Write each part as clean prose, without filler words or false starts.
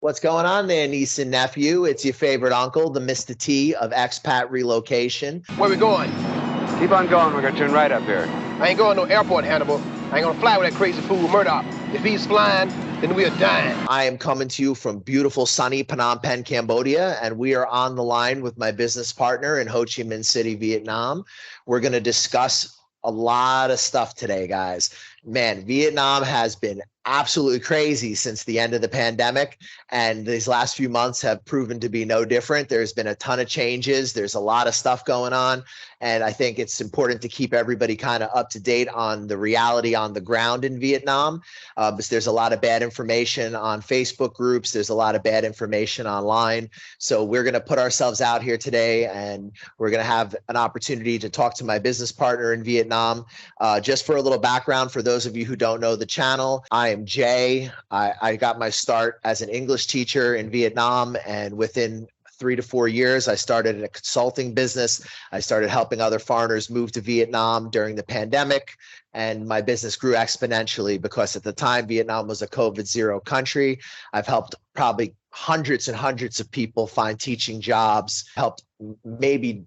What's going on there, niece and nephew? It's your favorite uncle, the Mr. T of expat relocation. Where we going? Keep on going. We're going to turn right up here. I ain't going to no airport, Hannibal. I ain't going to fly with that crazy fool Murdoch. If he's flying, then we're dying. I am coming to you from beautiful, sunny Phnom Penh, Cambodia, and we are on the line with my business partner in Ho Chi Minh City, Vietnam. We're going to discuss a lot of stuff today, guys. Man, Vietnam has been absolutely crazy since the end of the pandemic, and these last few months have proven to be no different. There's been a ton of changes. There's a lot of stuff going on, and I think it's important to keep everybody kind of up to date on the reality on the ground in Vietnam, because there's a lot of bad information on Facebook groups. There's a lot of bad information online. So we're going to put ourselves out here today, and we're going to have an opportunity to talk to my business partner in Vietnam. Just for a little background, for those of you who don't know the channel, I am Jay. I got my start as an English teacher in Vietnam, and within 3 to 4 years, I started a consulting business. I started helping other foreigners move to Vietnam during the pandemic, and my business grew exponentially because at the time, Vietnam was a COVID-0 country. I've helped probably hundreds and hundreds of people find teaching jobs, helped maybe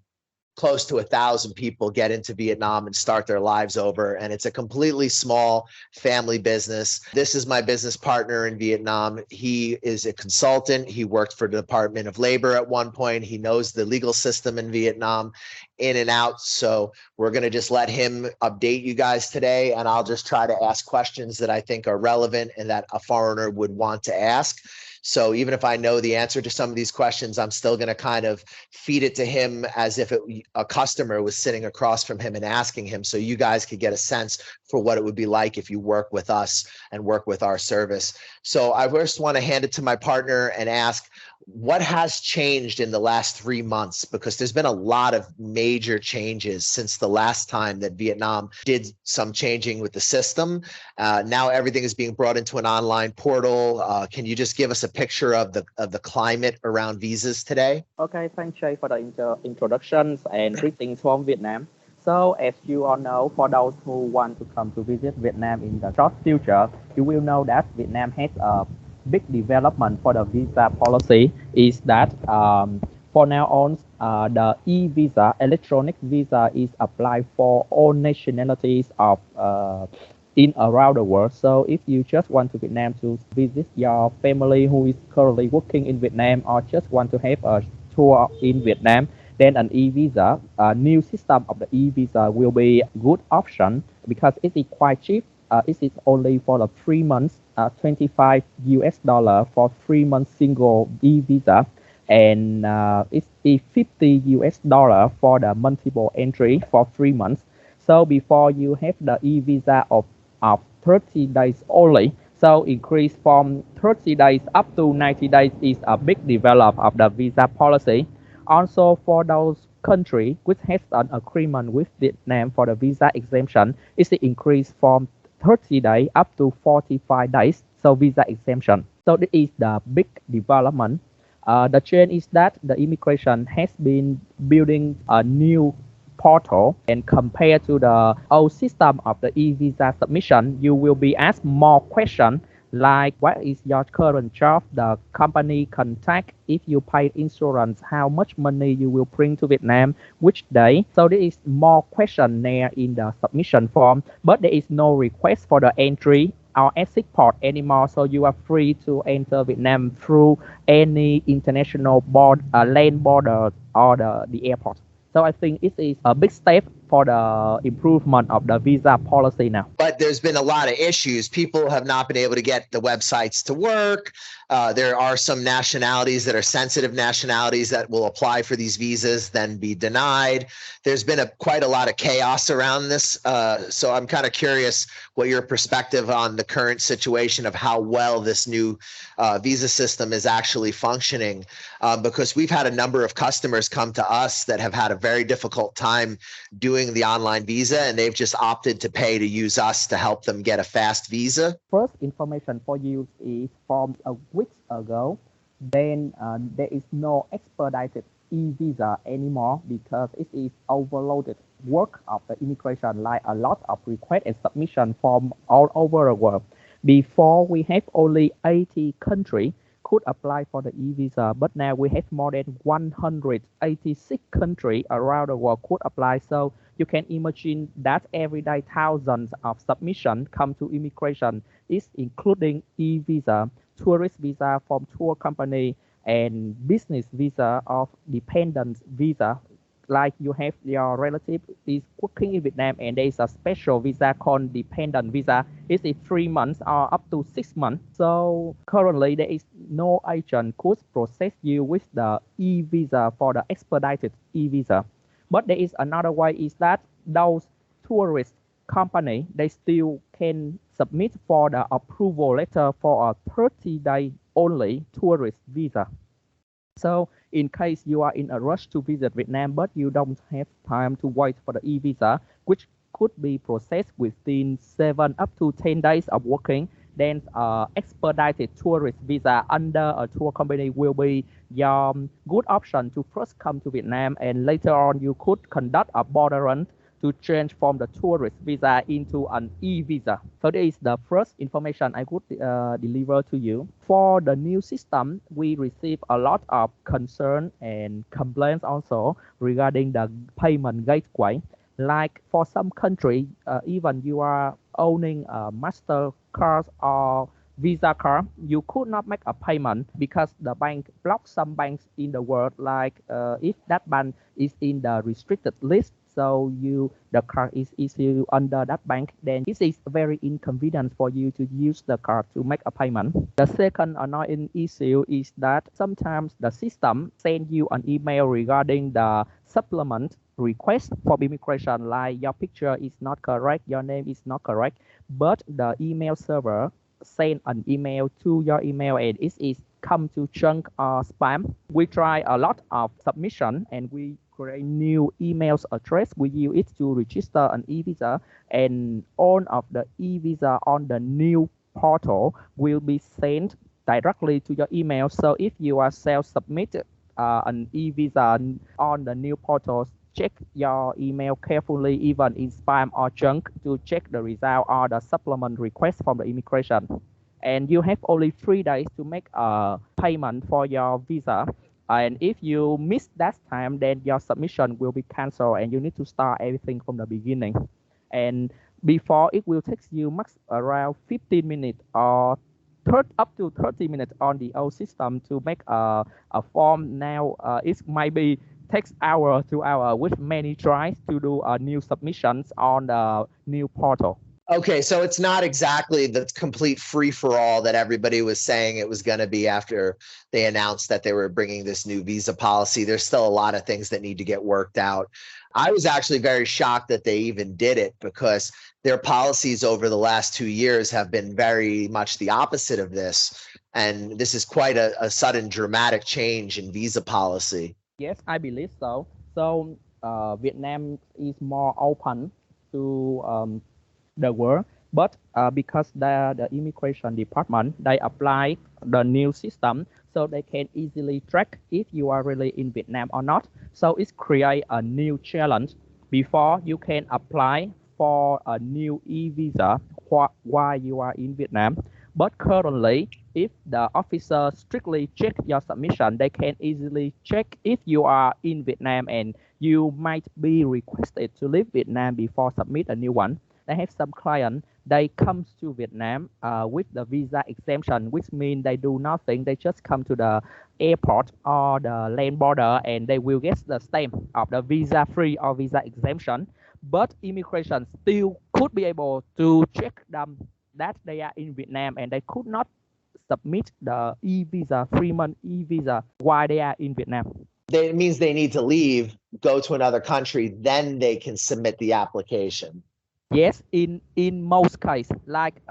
close to 1,000 people get into Vietnam and start their lives over. And it's a completely small family business. This is my business partner in Vietnam. He is a consultant. He worked for the Department of Labor at one point. He knows the legal system in Vietnam in and out. So we're going to just let him update you guys today. And I'll just try to ask questions that I think are relevant and that a foreigner would want to ask. So even if I know the answer to some of these questions, I'm still going to kind of feed it to him as if a customer was sitting across from him and asking him, so you guys could get a sense for what it would be like if you work with us and work with our service. So I first want to hand it to my partner and ask, what has changed in the last 3 months? Because there's been a lot of major changes since the last time that Vietnam did some changing with the system. Now everything is being brought into an online portal. Can you just give us a picture of the climate around visas today? Okay, thanks, Jay, for the introductions and greetings from Vietnam. So, as you all know, for those who want to come to visit Vietnam in the short future, you will know that Vietnam has a big development for the visa policy. Is that for now on, the e-visa, electronic visa, is applied for all nationalities of in around the world. So if you just want to Vietnam to visit your family who is currently working in Vietnam, or just want to have a tour in Vietnam, then an e-visa, a new system of the e-visa will be a good option because it is quite cheap. It is only for the 3 months, $25 for 3 months single e-visa, and it's $50 for the multiple entry for 3 months. So before you have the e-visa of 30 days only, so increase from 30 days up to 90 days is a big development of the visa policy. Also, for those countries which has an agreement with Vietnam for the visa exemption, it's increased from 30 days up to 45 days, so visa exemption. So this is the big development. The change is that the immigration has been building a new portal, and compared to the old system of the e-visa submission, you will be asked more questions like what is your current job, the company contact, if you pay insurance, how much money you will bring to Vietnam, which day. So there is more questionnaire in the submission form, but there is no request for the entry or exit port anymore. So you are free to enter Vietnam through any international land border or the airport. So I think it is a big step for the improvement of the visa policy now. But there's been a lot of issues. People have not been able to get the websites to work. There are some nationalities that are sensitive nationalities that will apply for these visas, then be denied. There's been quite a lot of chaos around this. So I'm kind of curious what your perspective on the current situation of how well this new visa system is actually functioning, because we've had a number of customers come to us that have had a very difficult time doing the online visa, and they've just opted to pay to use us to help them get a fast visa. First information for you is from a week ago, then there is no expedited e-visa anymore because it is overloaded work of the immigration, like a lot of requests and submission from all over the world. Before, we have only 80 countries could apply for the e-visa, but now we have more than 186 countries around the world could apply. So you can imagine that every day thousands of submissions come to immigration, is including e-visa, tourist visa from tour company, and business visa of dependent visa. Like you have your relative is working in Vietnam and there is a special visa called dependent visa. It's 3 months or up to 6 months. So currently there is no agent could process you with the e-visa for the expedited e-visa. But there is another way is that those tourist company, they still can submit for the approval letter for a 30-day only tourist visa. So in case you are in a rush to visit Vietnam, but you don't have time to wait for the e-visa, which could be processed within 7 up to 10 days of working, then expedited tourist visa under a tour company will be your good option to first come to Vietnam, and later on you could conduct a border run to change from the tourist visa into an e-visa. So this is the first information I could deliver to you. For the new system, we receive a lot of concern and complaints also regarding the payment gateway. Like for some country, even you are owning a MasterCard or Visa card, you could not make a payment because the bank blocks some banks in the world. Like if that bank is in the restricted list, so the card is issued under that bank, then this is very inconvenient for you to use the card to make a payment. The second annoying issue is that sometimes the system sends you an email regarding the supplement request for immigration, like your picture is not correct, your name is not correct, but the email server send an email to your email and it is come to junk or spam. We try a lot of submission and we create new emails address. We use it to register an e-visa, and all of the e-visa on the new portal will be sent directly to your email. So if you are self-submitted an e-visa on the new portal, check your email carefully, even in spam or junk, to check the result or the supplement request from the immigration. And you have only 3 days to make a payment for your visa. And if you miss that time, then your submission will be canceled and you need to start everything from the beginning. And before, it will take you max around 15 minutes or up to 30 minutes on the old system to make a form. Now it might be takes hour to hour with many tries to do new submissions on the new portal. Okay, so it's not exactly the complete free-for-all that everybody was saying it was going to be after they announced that they were bringing this new visa policy. There's still a lot of things that need to get worked out. I was actually very shocked that they even did it, because their policies over the last 2 years have been very much the opposite of this. And this is quite a sudden dramatic change in visa policy. Yes, I believe so. So Vietnam is more open to the world, but because the immigration department, they apply the new system, so they can easily track if you are really in Vietnam or not. So it creates a new challenge. Before, you can apply for a new e-visa while you are in Vietnam, but currently, if the officer strictly check your submission, they can easily check if you are in Vietnam and you might be requested to leave Vietnam before submit a new one. I have some clients, they come to Vietnam with the visa exemption, which means they do nothing. They just come to the airport or the land border and they will get the stamp of the visa free or visa exemption. But immigration still could be able to check them that they are in Vietnam and they could not submit the e-visa, 3-month e-visa while they are in Vietnam. It means they need to leave, go to another country, then they can submit the application. Yes, in most cases, like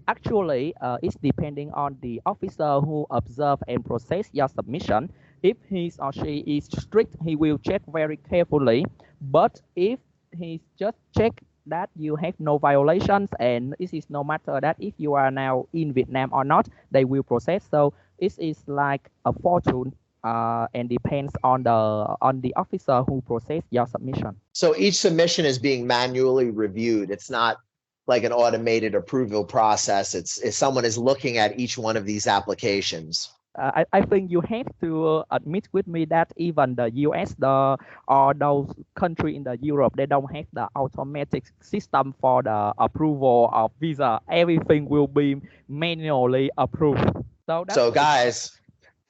actually it's depending on the officer who observe and process your submission. If he or she is strict, he will check very carefully. But if he just check that you have no violations, and it is no matter that if you are now in Vietnam or not, they will process. So it is like a fortune. And depends on the officer who process your submission. So each submission is being manually reviewed. It's not like an automated approval process. It's someone is looking at each one of these applications. I think you have to admit with me that even the US, or those countries in the Europe, they don't have the automatic system for the approval of visa. Everything will be manually approved. So that's So the guys,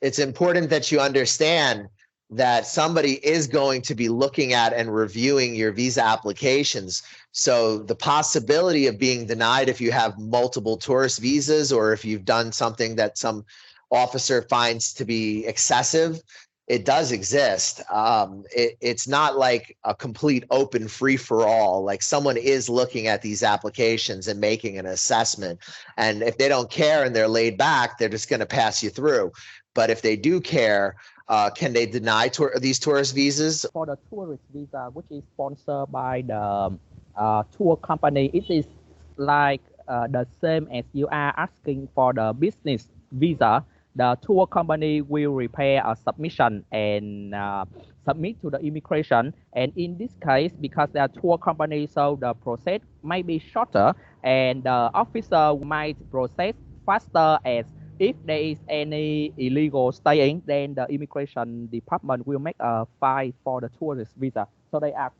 it's important that you understand that somebody is going to be looking at and reviewing your visa applications. So the possibility of being denied if you have multiple tourist visas, or if you've done something that some officer finds to be excessive, it does exist. It's not like a complete open free for all. Like, someone is looking at these applications and making an assessment. And if they don't care and they're laid back, they're just going to pass you through. But if they do care, can they deny these tourist visas? for the tourist visa, which is sponsored by the tour company. It is like the same as you are asking for the business visa. The tour company will prepare a submission and submit to the immigration. And in this case, because they are tour company, so the process might be shorter, and the officer might process faster. As if there is any illegal staying, then the immigration department will make a file for the tourist visa. So they are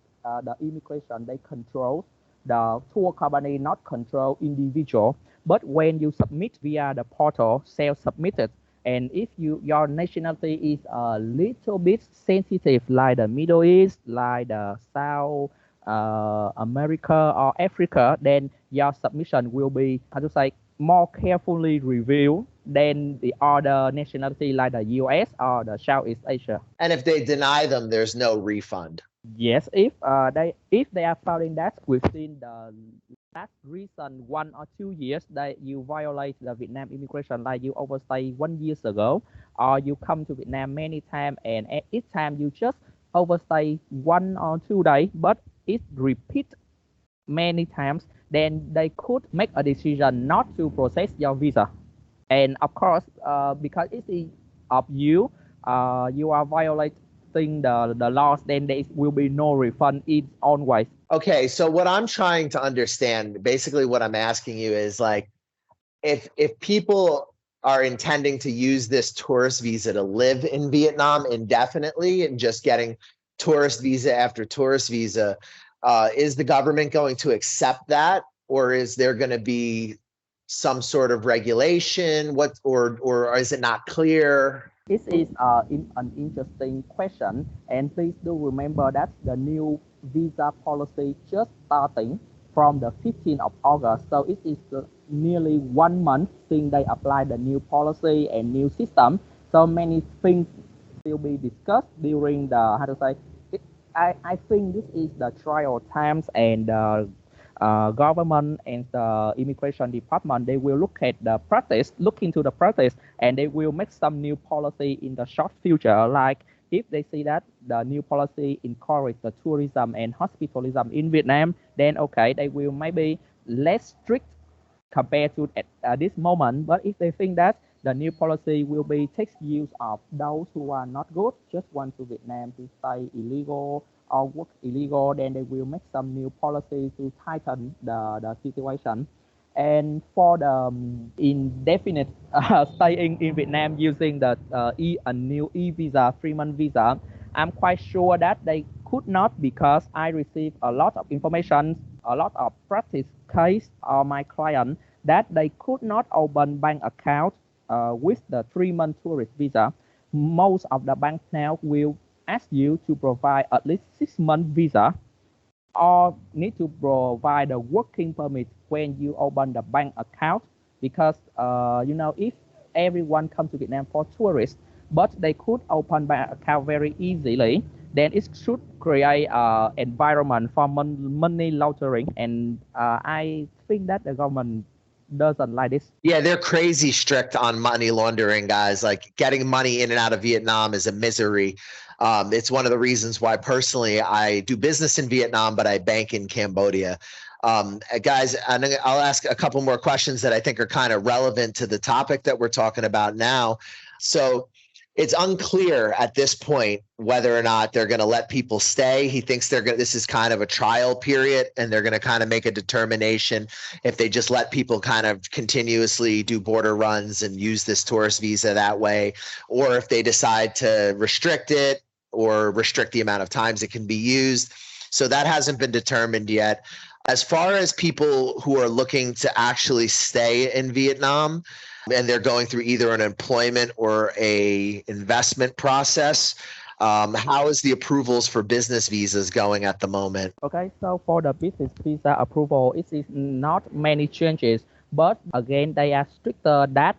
the immigration, they control the tour company, not control individual. But when you submit via the portal, self-submitted, and if your nationality is a little bit sensitive, like the Middle East, like the South America or Africa, then your submission will be, how to say, more carefully reviewed than the other nationality like the US or the Southeast Asia. And if they deny them, there's no refund. Yes, if they are finding that within the last recent 1 or 2 years that you violate the Vietnam immigration, like you overstay 1 year ago, or you come to Vietnam many times, and at each time you just overstay 1 or 2 days, but it repeat many times, then they could make a decision not to process your visa. And of course, because it is of you, you are violating the laws, then there will be no refund in always. Okay, so what I'm trying to understand, basically what I'm asking you is, like, if people are intending to use this tourist visa to live in Vietnam indefinitely and just getting tourist visa after tourist visa, is the government going to accept that, or is there going to be some sort of regulation? Or is it not clear? This is an interesting question, and please do remember that the new visa policy just starting from the 15th of August. So it is nearly 1 month since they applied the new policy and new system. So many things will be discussed during the, how to say, I think this is the trial times, and government and the immigration department, they will look into the practice, and they will make some new policy in the short future. Like if they see that the new policy encourage the tourism and hospitalism in Vietnam, then okay, they will maybe less strict compared to at this moment. But if they think that the new policy will be take use of those who are not good, just want to Vietnam to stay illegal or work illegal, then they will make some new policy to tighten the situation. And for the indefinite staying in Vietnam using the a new e-visa, 3-month visa, I'm quite sure that they could not, because I received a lot of information, a lot of practice case of my client that they could not open bank account with the 3-month tourist visa. Most of the banks now will ask you to provide at least 6-month visa, or need to provide a working permit when you open the bank account, because if everyone comes to Vietnam for tourists, but they could open bank account very easily, then it should create an environment for money laundering, and I think that the government doesn't like this. Yeah, they're crazy strict on money laundering, guys. Like, getting money in and out of Vietnam is a misery. It's one of the reasons why personally I do business in Vietnam, but I bank in Cambodia. Guys, I'll ask a couple more questions that I think are kind of relevant to the topic that we're talking about now. So It's unclear at this point whether or not they're going to let people stay. He thinks this is kind of a trial period, and they're going to kind of make a determination if they just let people kind of continuously do border runs and use this tourist visa that way, or if they decide to restrict it or restrict the amount of times it can be used. So that hasn't been determined yet. As far as people who are looking to actually stay in Vietnam, and they're going through either an employment or a investment process, how is the approvals for business visas going at the moment? Okay, so for the business visa approval, it is not many changes, but again, they are stricter that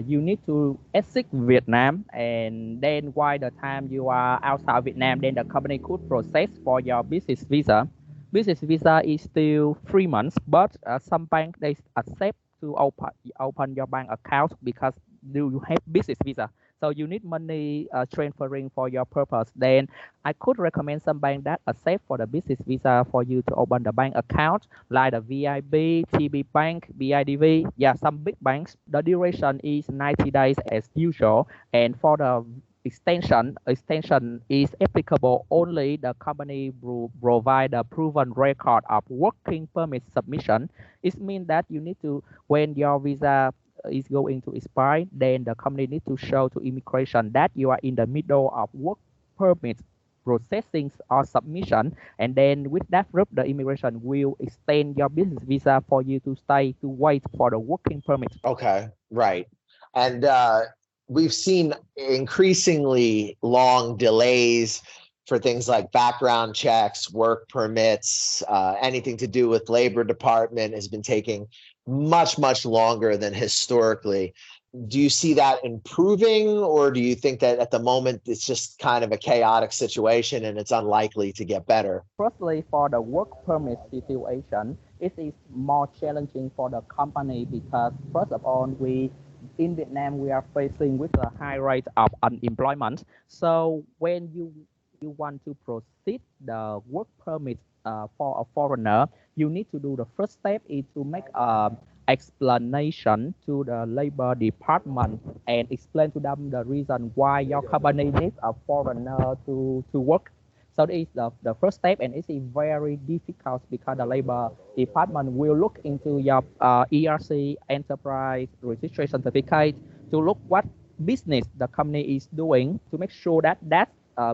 you need to exit Vietnam, and then while the time you are outside Vietnam, then the company could process for your business visa. Business visa is still 3 months, but some bank they accept to open your bank account because you have business visa. So you need money transferring for your purpose. Then I could recommend some bank that accept for the business visa for you to open the bank account, like the VIB, TB Bank, BIDV. Yeah, some big banks. The duration is 90 days as usual, and for the extension is applicable only the company will provide a proven record of working permit submission. It means that you need to, when your visa is going to expire, then the company needs to show to immigration that you are in the middle of work permit processing or submission, and then with that group the immigration will extend your business visa for you to stay to wait for the working permit. Okay, right. And we've seen increasingly long delays for things like background checks, work permits, anything to do with Labor Department has been taking much, much longer than historically. Do you see that improving, or do you think that at the moment it's just kind of a chaotic situation and it's unlikely to get better? Firstly, for the work permit situation, it is more challenging for the company because first of all, in Vietnam we are facing with a high rate of unemployment. So when you want to proceed the work permit for a foreigner, you need to do the first step is to make a explanation to the Labor Department and explain to them the reason why your company needs a foreigner to work. So this is the first step, and it is very difficult because the Labor Department will look into your ERC enterprise registration certificate to look what business the company is doing to make sure that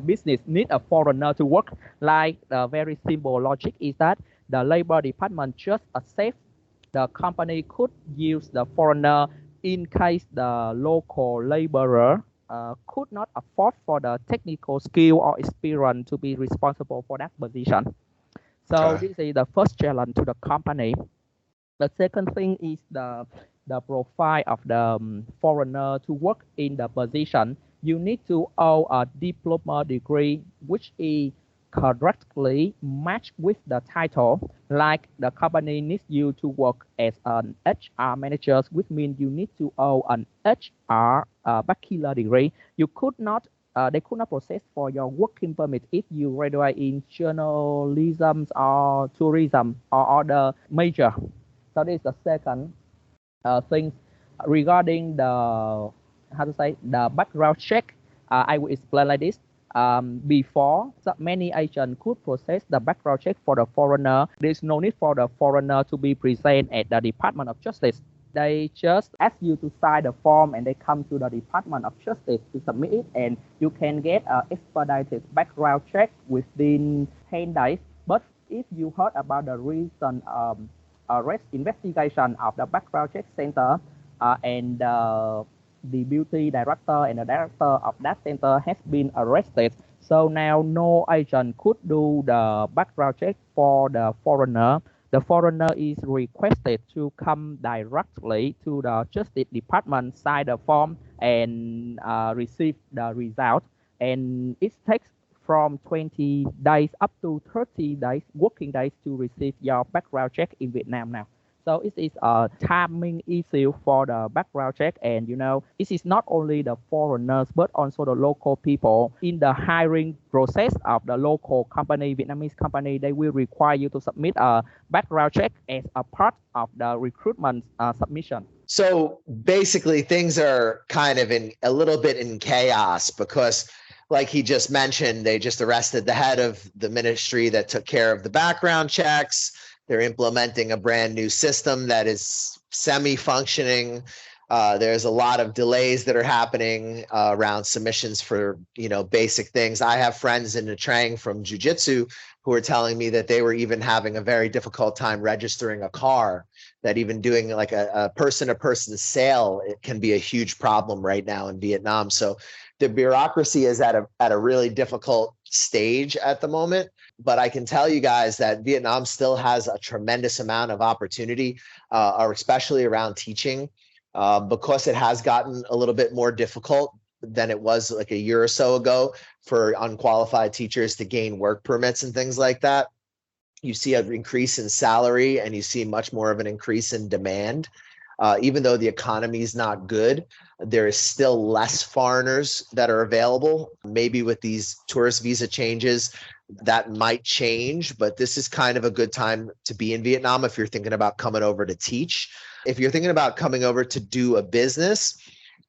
business need a foreigner to work. Like the very simple logic is that the Labor Department just accepts the company could use the foreigner in case the local laborer could not afford for the technical skill or experience to be responsible for that position. So this is the first challenge to the company. The second thing is the profile of the foreigner to work in the position. You need to own a diploma degree which is correctly matched with the title. Like the company needs you to work as an HR manager, which means you need to own an HR bachelor degree. You could not they could not process for your working permit if you graduate in journalism or tourism or other major. So this is the second thing regarding the the background check. I will explain like this. Before, so many agents could process the background check for the foreigner. There's no need for the foreigner to be present at the Department of Justice. They just ask you to sign the form and they come to the Department of Justice to submit it, and you can get an expedited background check within 10 days. But if you heard about the recent arrest investigation of the background check center and the beauty director and the director of that center has been arrested. So now no agent could do the background check for the foreigner. The foreigner is requested to come directly to the Justice Department, sign the form, and receive the result. And it takes from 20 days up to 30 days, working days, to receive your background check in Vietnam now. So it is a timing issue for the background check, and it is not only the foreigners but also the local people. In the hiring process of the local company, Vietnamese company, they will require you to submit a background check as a part of the recruitment submission. So basically, things are kind of in a little bit in chaos because, like he just mentioned, they just arrested the head of the ministry that took care of the background checks. They're implementing a brand new system that is semi-functioning. There's a lot of delays that are happening around submissions for, basic things. I have friends in Nha Trang from jiu-jitsu who are telling me that they were even having a very difficult time registering a car, that even doing like a person-to-person sale, it can be a huge problem right now in Vietnam. So the bureaucracy is at a really difficult stage at the moment. But I can tell you guys that Vietnam still has a tremendous amount of opportunity, or especially around teaching, because it has gotten a little bit more difficult than it was like a year or so ago for unqualified teachers to gain work permits and things like that. You see an increase in salary and you see much more of an increase in demand. Even though the economy is not good, there is still less foreigners that are available. Maybe with these tourist visa changes, that might change, but this is kind of a good time to be in Vietnam if you're thinking about coming over to teach. If you're thinking about coming over to do a business,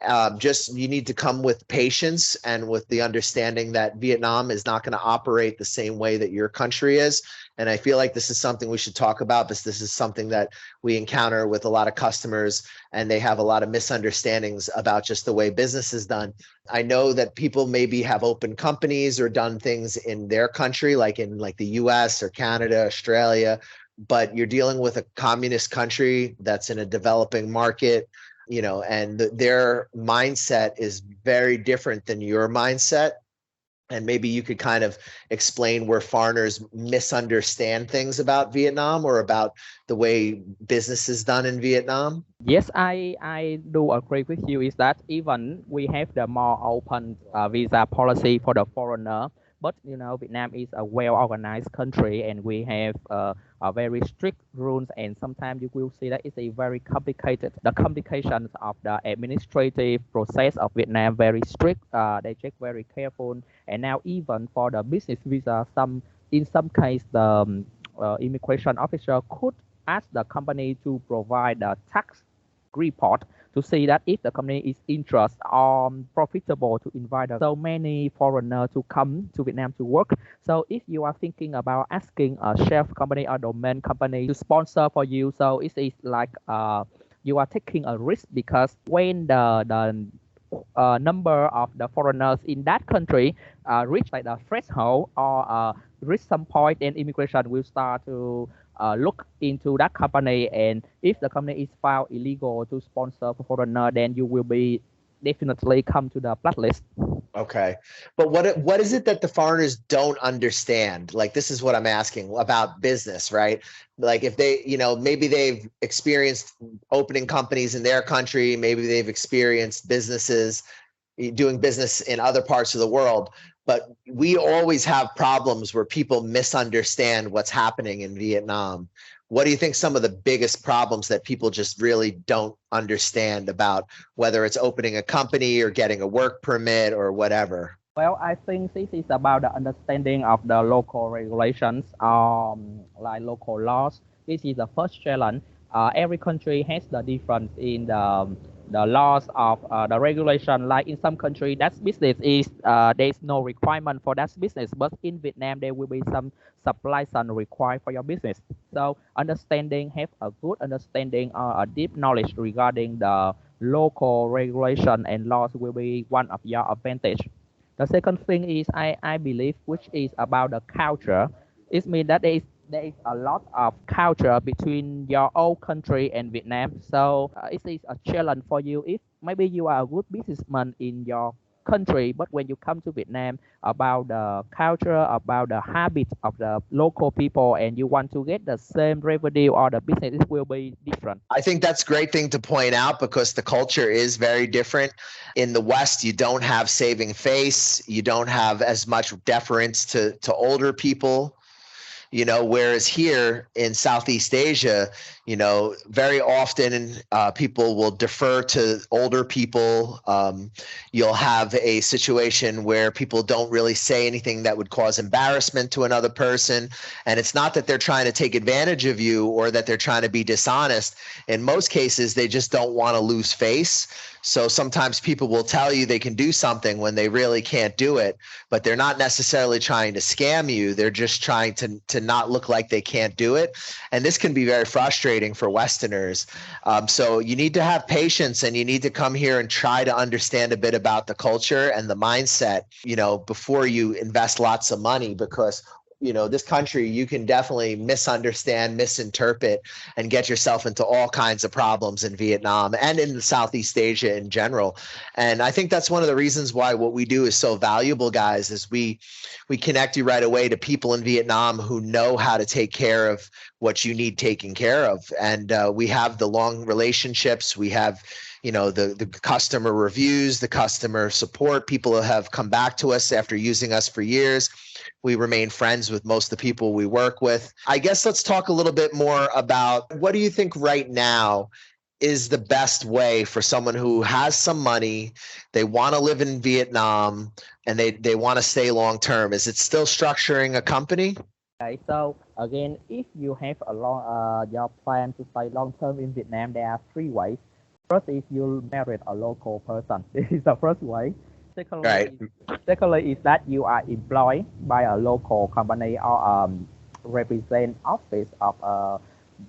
you need to come with patience and with the understanding that Vietnam is not going to operate the same way that your country is. And I feel like this is something we should talk about, because this is something that we encounter with a lot of customers, and they have a lot of misunderstandings about just the way business is done. I know that people maybe have opened companies or done things in their country, like in the US or Canada, Australia, but you're dealing with a communist country that's in a developing market, and their mindset is very different than your mindset. And maybe you could kind of explain where foreigners misunderstand things about Vietnam or about the way business is done in Vietnam. Yes, I do agree with you. Is that even we have the more open visa policy for the foreigner, but Vietnam is a well-organized country, and we have a very strict rules, and sometimes you will see that it's a very complicated. The complications of the administrative process of Vietnam very strict. They check very careful, and now even for the business visa, in some case the immigration officer could ask the company to provide a tax report to see that if the company is interested or profitable to invite so many foreigners to come to Vietnam to work. So if you are thinking about asking a chef company or domain company to sponsor for you, so it is like you are taking a risk, because when the number of the foreigners in that country reach like the threshold or reach some point, then immigration will start to look into that company, and if the company is found illegal to sponsor for foreigner, then you will be definitely come to the blacklist. Okay. But what is it that the foreigners don't understand? Like, this is what I'm asking about business, right? Like, if they, maybe they've experienced opening companies in their country, maybe they've experienced businesses doing business in other parts of the world, but we always have problems where people misunderstand what's happening in Vietnam. What do you think some of the biggest problems that people just really don't understand about, whether it's opening a company or getting a work permit or whatever? Well, I think this is about the understanding of the local regulations, like local laws. This is the first challenge. Every country has the difference in the laws of the regulation. Like in some country, that business is there's no requirement for that business, but in Vietnam there will be some license required for your business. So have a good understanding or a deep knowledge regarding the local regulation and laws will be one of your advantage. The second thing is I believe, which is about the culture. It means that there is a lot of culture between your own country and Vietnam. So it is a challenge for you if maybe you are a good businessman in your country, but when you come to Vietnam, about the culture, about the habits of the local people, and you want to get the same revenue or the business, it will be different. I think that's a great thing to point out, because the culture is very different. In the West, you don't have saving face. You don't have as much deference to older people. whereas here in Southeast Asia, very often people will defer to older people. You'll have a situation where people don't really say anything that would cause embarrassment to another person. And it's not that they're trying to take advantage of you or that they're trying to be dishonest. In most cases, they just don't want to lose face. So sometimes people will tell you they can do something when they really can't do it, but they're not necessarily trying to scam you. They're just trying to not look like they can't do it. And this can be very frustrating for Westerners. So you need to have patience, and you need to come here and try to understand a bit about the culture and the mindset, before you invest lots of money, because this country, you can definitely misunderstand, misinterpret, and get yourself into all kinds of problems in Vietnam and in Southeast Asia in general. And I think that's one of the reasons why what we do is so valuable, guys, is we connect you right away to people in Vietnam who know how to take care of what you need taken care of. And we have the long relationships. We have the customer reviews, the customer support. People have come back to us after using us for years. We remain friends with most of the people we work with. I guess let's talk a little bit more about, what do you think right now is the best way for someone who has some money, they want to live in Vietnam, and they want to stay long term? Is it still structuring a company? Okay, so again, if you have your plan to stay long term in Vietnam, there are three ways. First is you marry a local person. This is the first way. Secondly is that you are employed by a local company or represent office of a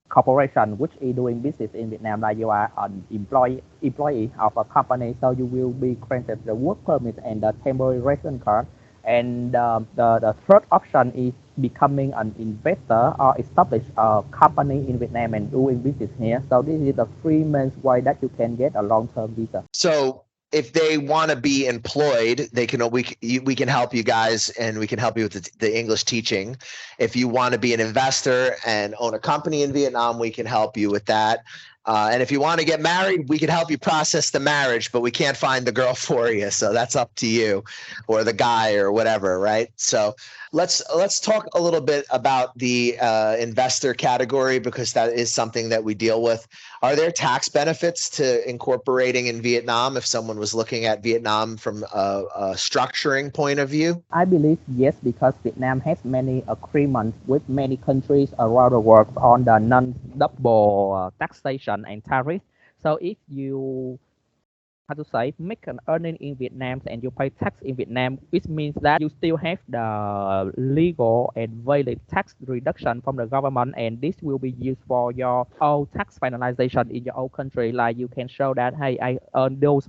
corporation which is doing business in Vietnam. Like you are an employee of a company, so you will be granted the work permit and the temporary resident card. And the third option is becoming an investor or establish a company in Vietnam and doing business here. So this is the three main way that you can get a long-term visa. So if they want to be employed, we can help you guys, and we can help you with the English teaching. If you want to be an investor and own a company in Vietnam, we can help you with that. And if you want to get married, we can help you process the marriage, but we can't find the girl for you. So that's up to you, or the guy, or whatever, right? So let's talk a little bit about the investor category, because that is something that we deal with. Are there tax benefits to incorporating in Vietnam if someone was looking at Vietnam from a structuring point of view? I believe yes, because Vietnam has many agreements with many countries around the world on the non-double taxation and tariff. So if you make an earning in Vietnam and you pay tax in Vietnam, which means that you still have the legal and valid tax reduction from the government, and this will be used for your own tax finalization in your own country. Like you can show that, hey, I earn those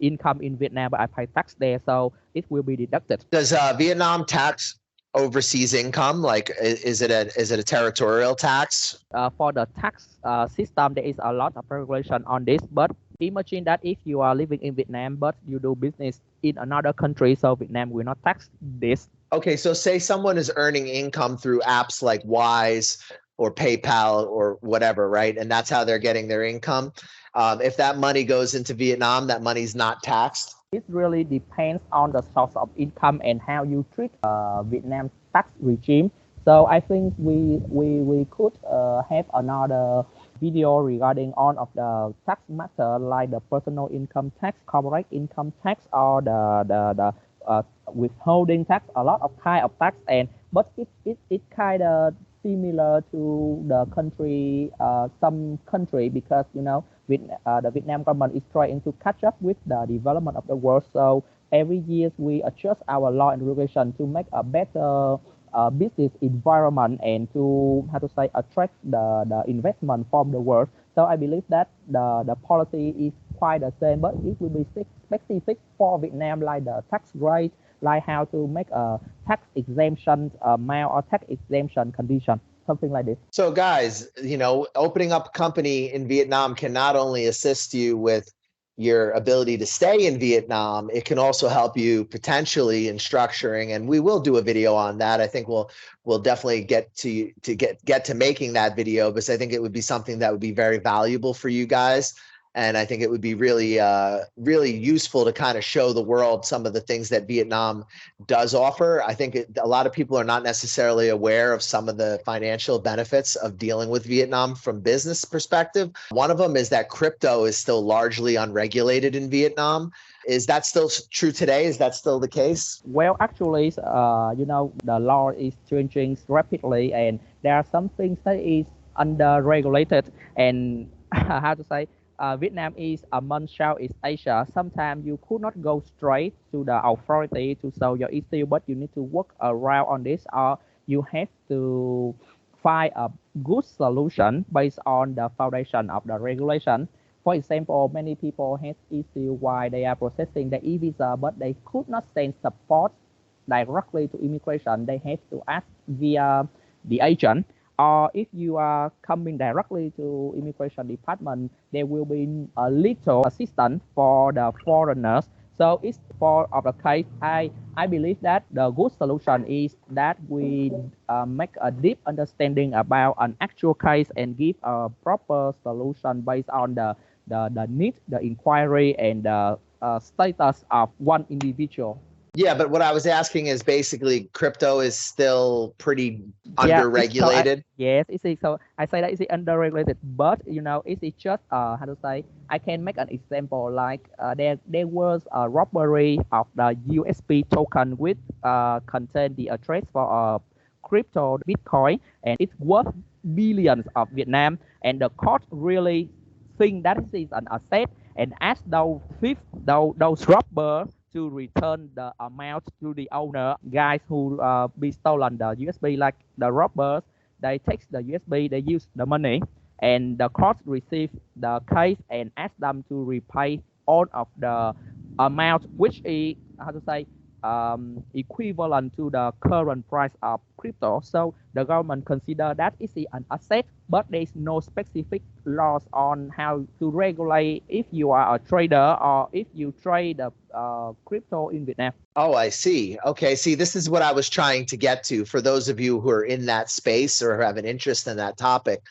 income in Vietnam, but I pay tax there, so it will be deducted. Does Vietnam tax overseas income? Like, is it a territorial tax? For the tax system, there is a lot of regulation on this, but imagine that if you are living in Vietnam, but you do business in another country, so Vietnam will not tax this. Okay, so say someone is earning income through apps like Wise or PayPal or whatever, right? And that's how they're getting their income. If that money goes into Vietnam, that money's not taxed? It really depends on the source of income and how you treat Vietnam's tax regime. So I think we could have another video regarding all of the tax matter, like the personal income tax, corporate income tax, or the withholding tax. A lot of kind of tax, but it kind of similar to the country, some country, because the Vietnam government is trying to catch up with the development of the world. So every year we adjust our law and regulation to make a better business environment and to attract the investment from the world. So I believe that the policy is quite the same, but it will be specific for Vietnam, like the tax rate, like how to make a tax exemption amount or tax exemption condition, something like this. So guys, opening up a company in Vietnam can not only assist you with your ability to stay in Vietnam, it can also help you potentially in structuring, and we will do a video on that. I think we'll definitely get to making that video, because I think it would be something that would be very valuable for you guys. And I think it would be really useful to kind of show the world some of the things that Vietnam does offer. I think a lot of people are not necessarily aware of some of the financial benefits of dealing with Vietnam from business perspective. One of them is that crypto is still largely unregulated in Vietnam. Is that still true today? Is that still the case? Well, actually, the law is changing rapidly, and there are some things that is under regulated, and how to say, Vietnam is among Southeast Asia. Sometimes you could not go straight to the authority to solve your issue, but you need to work around on this, or you have to find a good solution based on the foundation of the regulation. For example, many people have issue why they are processing the e-visa, but they could not send support directly to immigration. They have to ask via the agent. Or if you are coming directly to immigration department, there will be a little assistance for the foreigners. So it's for of the case. I believe that the good solution is that we make a deep understanding about an actual case and give a proper solution based on the need, the inquiry, and the status of one individual. Yeah, but what I was asking is basically crypto is still pretty underregulated. Yes, so I say that it's underregulated, but it's just how to say, I can make an example like there was a robbery of the USB token which contained the address for a crypto Bitcoin, and it's worth billions of Vietnam, and the court really think that this is an asset and ask those robbers to return the amount to the owner. Guys who be stolen the USB, like the robbers, they take the USB, they use the money, and the court receive the case and ask them to repay all of the amount, which is how to say equivalent to the current price of crypto. So the government consider that is an asset, but there is no specific laws on how to regulate if you are a trader or if you trade the crypto in Vietnam. Oh, I see. Okay. See, this is what I was trying to get to for those of you who are in that space or have an interest in that topic.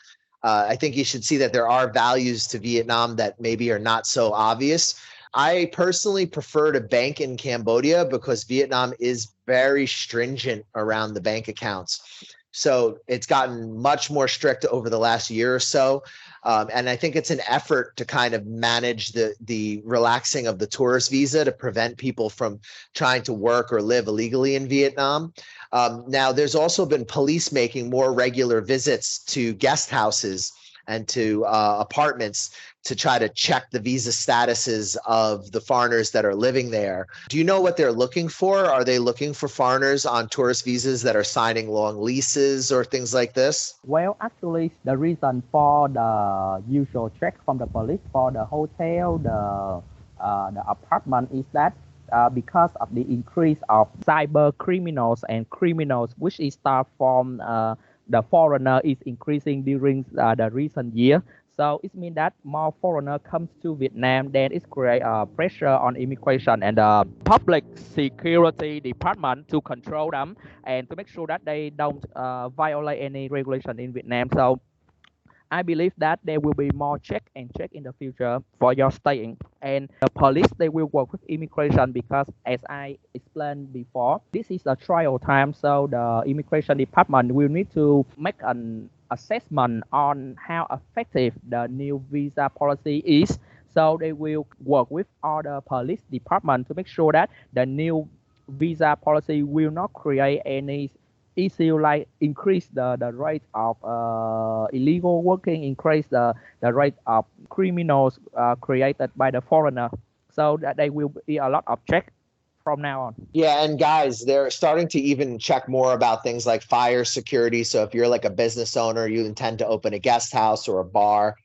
I think you should see that there are values to Vietnam that maybe are not so obvious. I personally prefer to bank in Cambodia because Vietnam is very stringent around the bank accounts. So it's gotten much more strict over the last year or so. And I think it's an effort to kind of manage the relaxing of the tourist visa to prevent people from trying to work or live illegally in Vietnam. Now, there's also been police making more regular visits to guest houses and to apartments to try to check the visa statuses of the foreigners that are living there. Do you know what they're looking for? Are they looking for foreigners on tourist visas that are signing long leases or things like this? Well, actually, the reason for the usual check from the police for the hotel, the apartment is that because of the increase of cyber criminals and criminals, which is start from the foreigner is increasing during the recent year. So it means that more foreigner comes to Vietnam, then it create pressure on immigration and the public security department to control them and to make sure that they don't violate any regulation in Vietnam. So I believe that there will be more check in the future for your staying. And the police, they will work with immigration because, as I explained before, this is a trial time. So the immigration department will need to make an assessment on how effective the new visa policy is. So they will work with other police department to make sure that the new visa policy will not create any issue like increase the rate of illegal working, increase the rate of criminals created by the foreigner. So that there will be a lot of check from now on. Yeah, and guys, they're starting to even check more about things like fire security. So if you're like a business owner, you intend to open a guest house or a bar,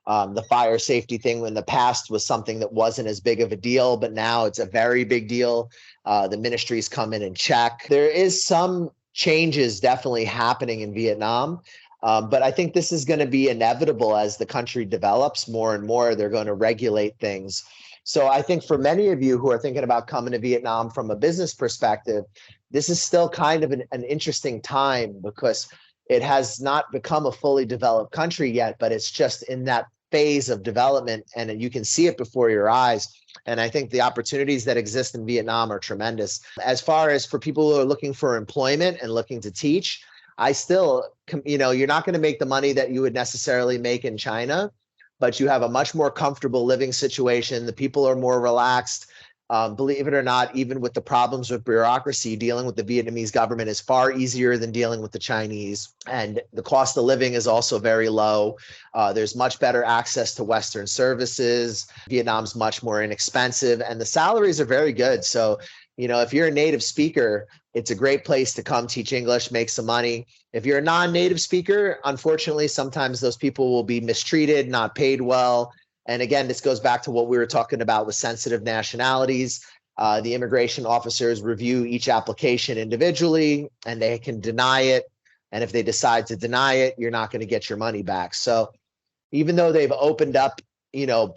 the fire safety thing in the past was something that wasn't as big of a deal, but now it's a very big deal. The ministries come in and check. There is some changes definitely happening in Vietnam. But I think this is going to be inevitable as the country develops more and more. They're going to regulate things. So I think for many of you who are thinking about coming to Vietnam from a business perspective, this is still kind of an interesting time because it has not become a fully developed country yet, but it's just in that phase of development, and you can see it before your eyes. And I think the opportunities that exist in Vietnam are tremendous. As far as for people who are looking for employment and looking to teach, I still, you're not going to make the money that you would necessarily make in China, but you have a much more comfortable living situation. The people are more relaxed. Believe it or not, even with the problems with bureaucracy, dealing with the Vietnamese government is far easier than dealing with the Chinese. And the cost of living is also very low. There's much better access to Western services. Vietnam's much more inexpensive, and the salaries are very good. So, if you're a native speaker, it's a great place to come teach English, make some money. If you're a non-native speaker, unfortunately, sometimes those people will be mistreated, not paid well. And again, this goes back to what we were talking about with sensitive nationalities. The immigration officers review each application individually, and they can deny it. And if they decide to deny it, you're not going to get your money back. So even though they've opened up,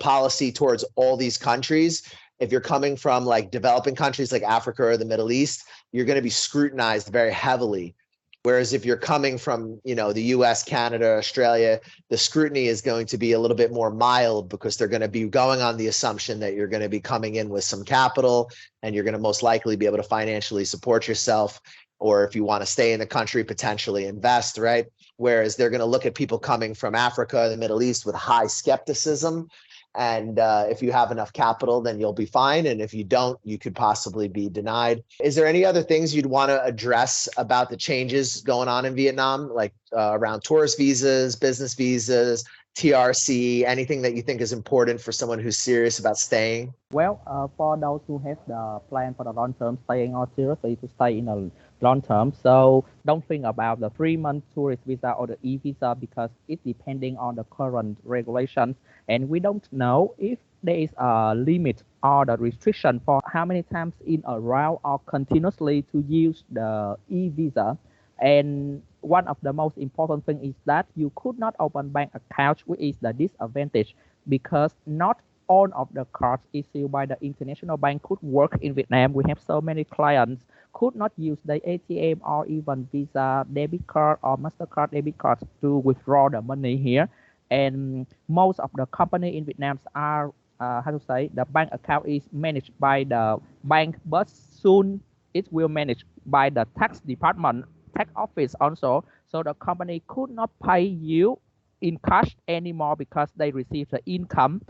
policy towards all these countries, if you're coming from like developing countries like Africa or the Middle East, you're going to be scrutinized very heavily. Whereas if you're coming from, the US, Canada, Australia, the scrutiny is going to be a little bit more mild, because they're going to be going on the assumption that you're going to be coming in with some capital, and you're going to most likely be able to financially support yourself. Or if you want to stay in the country, potentially invest, right? Whereas they're going to look at people coming from Africa, the Middle East with high skepticism. And if you have enough capital, then you'll be fine. And if you don't, you could possibly be denied. Is there any other things you'd want to address about the changes going on in Vietnam, like around tourist visas, business visas, TRC, anything that you think is important for someone who's serious about staying? Well, for those who have the plan for the long term staying, or seriously to stay in a long term, so don't think about the 3-month tourist visa or the e-visa, because it's depending on the current regulations, and we don't know if there is a limit or the restriction for how many times in a row or continuously to use the e-visa. And one of the most important thing is that you could not open bank account, which is the disadvantage, because not all of the cards issued by the international bank could work in Vietnam. We have so many clients could not use the ATM or even Visa debit card or MasterCard debit card to withdraw the money here. And most of the company in Vietnam are, the bank account is managed by the bank, but soon it will managed by the tax department, tax office also. So the company could not pay you in cash anymore, because they receive the income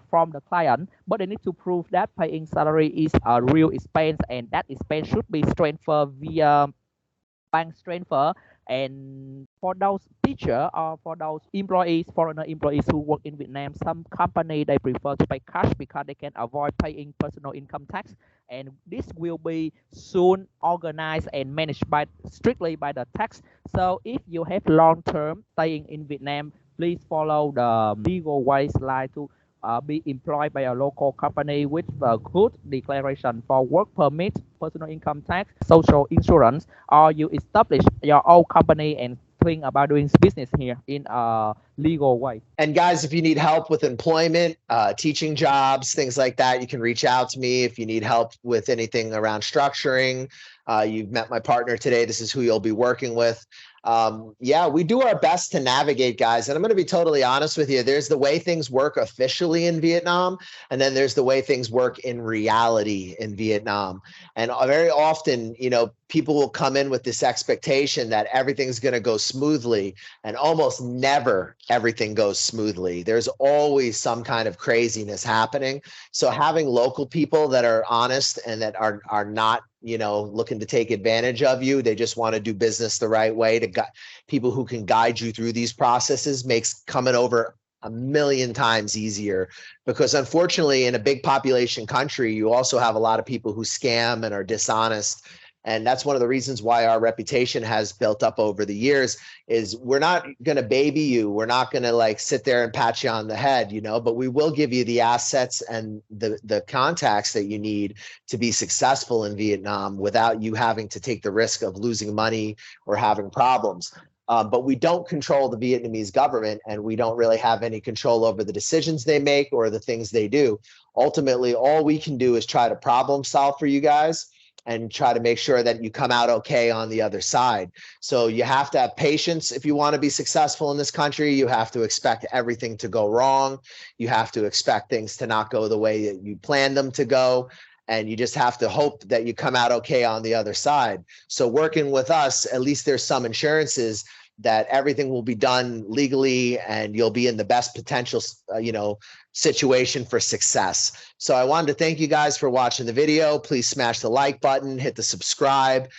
from the client, but they need to prove that paying salary is a real expense, and that expense should be transferred via bank transfer. And for those teachers or for those employees, foreigner employees who work in Vietnam, some company they prefer to pay cash because they can avoid paying personal income tax. And this will be soon organized and managed by strictly by the tax. So if you have long term staying in Vietnam, please follow the legal ways like to be employed by a local company with a good declaration for work permit, personal income tax, social insurance, or you establish your own company and think about doing business here in a legal way. And guys, if you need help with employment, teaching jobs, things like that, you can reach out to me. If you need help with anything around structuring, you've met my partner today. This is who you'll be working with. Yeah, we do our best to navigate, guys. And I'm going to be totally honest with you. There's the way things work officially in Vietnam, and then there's the way things work in reality in Vietnam. And very often, people will come in with this expectation that everything's going to go smoothly, and almost never everything goes smoothly. There's always some kind of craziness happening. So having local people that are honest and that are not looking to take advantage of you, they just want to do business the right way, people who can guide you through these processes, makes coming over a million times easier. Because unfortunately, in a big population country, you also have a lot of people who scam and are dishonest. And that's one of the reasons why our reputation has built up over the years, is we're not going to baby you. We're not going to sit there and pat you on the head, but we will give you the assets and the contacts that you need to be successful in Vietnam without you having to take the risk of losing money or having problems. But we don't control the Vietnamese government, and we don't really have any control over the decisions they make or the things they do. Ultimately, all we can do is try to problem solve for you guys. and try to make sure that you come out okay on the other side. So you have to have patience if you want to be successful in this country. You have to expect everything to go wrong. You have to expect things to not go the way that you planned them to go. And you just have to hope that you come out okay on the other side. So working with us, at least there's some insurances that everything will be done legally and you'll be in the best potential, situation for success. So I wanted to thank you guys for watching the video. Please smash the like button, hit the subscribe.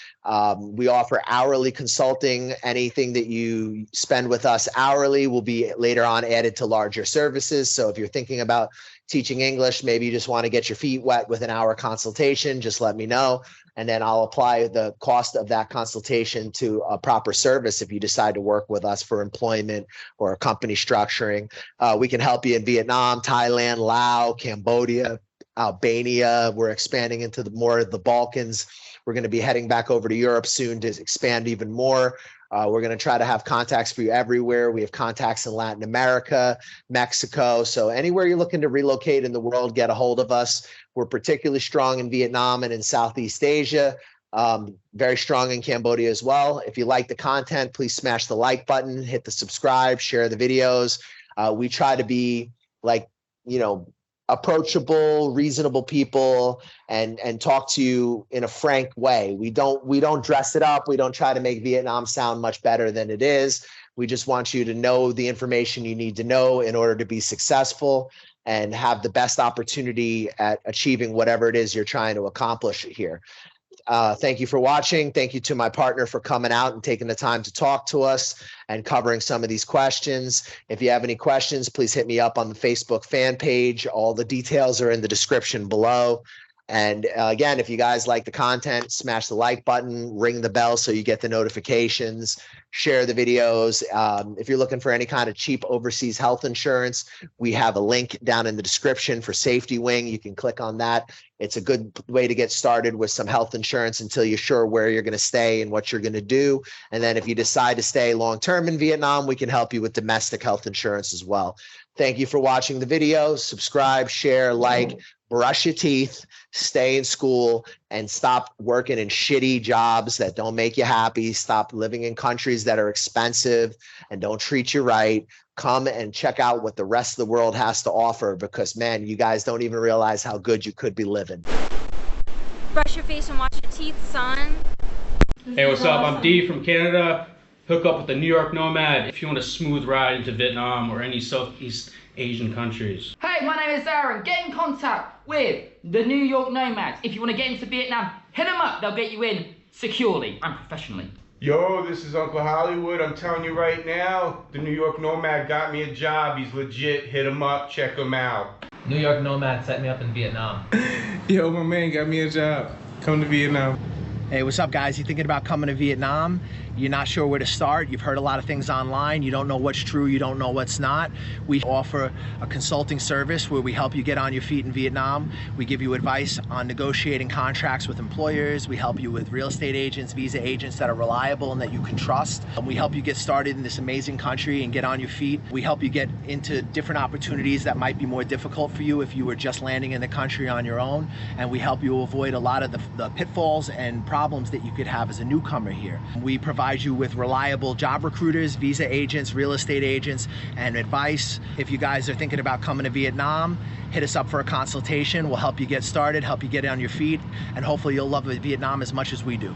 We offer hourly consulting. Anything that you spend with us hourly will be later on added to larger services. So if you're thinking about teaching English, maybe you just want to get your feet wet with an hour consultation, just let me know. And then I'll apply the cost of that consultation to a proper service if you decide to work with us for employment or company structuring. We can help you in Vietnam, Thailand, Laos, Cambodia, Albania. We're expanding into more of the Balkans. We're going to be heading back over to Europe soon to expand even more. We're going to try to have contacts for you everywhere. We have contacts in Latin America, Mexico. So anywhere you're looking to relocate in the world, get a hold of us. We're particularly strong in Vietnam and in Southeast Asia. Very strong in Cambodia as well. If you like the content, please smash the like button, hit the subscribe, share the videos. We try to be approachable, reasonable people and talk to you in a frank way. We don't dress it up. We don't try to make Vietnam sound much better than it is. We just want you to know the information you need to know in order to be successful and have the best opportunity at achieving whatever it is you're trying to accomplish here. Thank you for watching. Thank you to my partner for coming out and taking the time to talk to us and covering some of these questions. If you have any questions, please hit me up on the Facebook fan page. All the details are in the description below. And again, if you guys like the content, smash the like button, ring the bell so you get the notifications, share the videos. If you're looking for any kind of cheap overseas health insurance, we have a link down in the description for Safety Wing. You can click on that. It's a good way to get started with some health insurance until you're sure where you're going to stay and what you're going to do. And then if you decide to stay long-term in Vietnam, we can help you with domestic health insurance as well. Thank you for watching the video. Subscribe, share, like, brush your teeth, stay in school, and stop working in shitty jobs that don't make you happy. Stop living in countries that are expensive and don't treat you right. Come and check out what the rest of the world has to offer because, man, you guys don't even realize how good you could be living. Brush your face and wash your teeth, son. Hey, what's up? I'm D from Canada. Hook up with the New York Nomad if you want a smooth ride into Vietnam or any Southeast Asian countries. Hey, my name is Aaron. Get in contact with the New York Nomads. If you want to get into Vietnam, hit them up. They'll get you in securely and professionally. Yo, this is Uncle Hollywood. I'm telling you right now, the New York Nomad got me a job. He's legit. Hit him up. Check him out. New York Nomad set me up in Vietnam. Yo, my man got me a job. Come to Vietnam. Hey, what's up, guys? You thinking about coming to Vietnam? You're not sure where to start. You've heard a lot of things online. You don't know what's true. You don't know what's not. We offer a consulting service where we help you get on your feet in Vietnam. We give you advice on negotiating contracts with employers. We help you with real estate agents, visa agents that are reliable and that you can trust. And we help you get started in this amazing country and get on your feet. We help you get into different opportunities that might be more difficult for you if you were just landing in the country on your own. And we help you avoid a lot of the pitfalls and problems that you could have as a newcomer here. We provide you with reliable job recruiters, visa agents, real estate agents, and advice. If you guys are thinking about coming to Vietnam, hit us up for a consultation. We'll help you get started, help you get on your feet, and hopefully you'll love Vietnam as much as we do.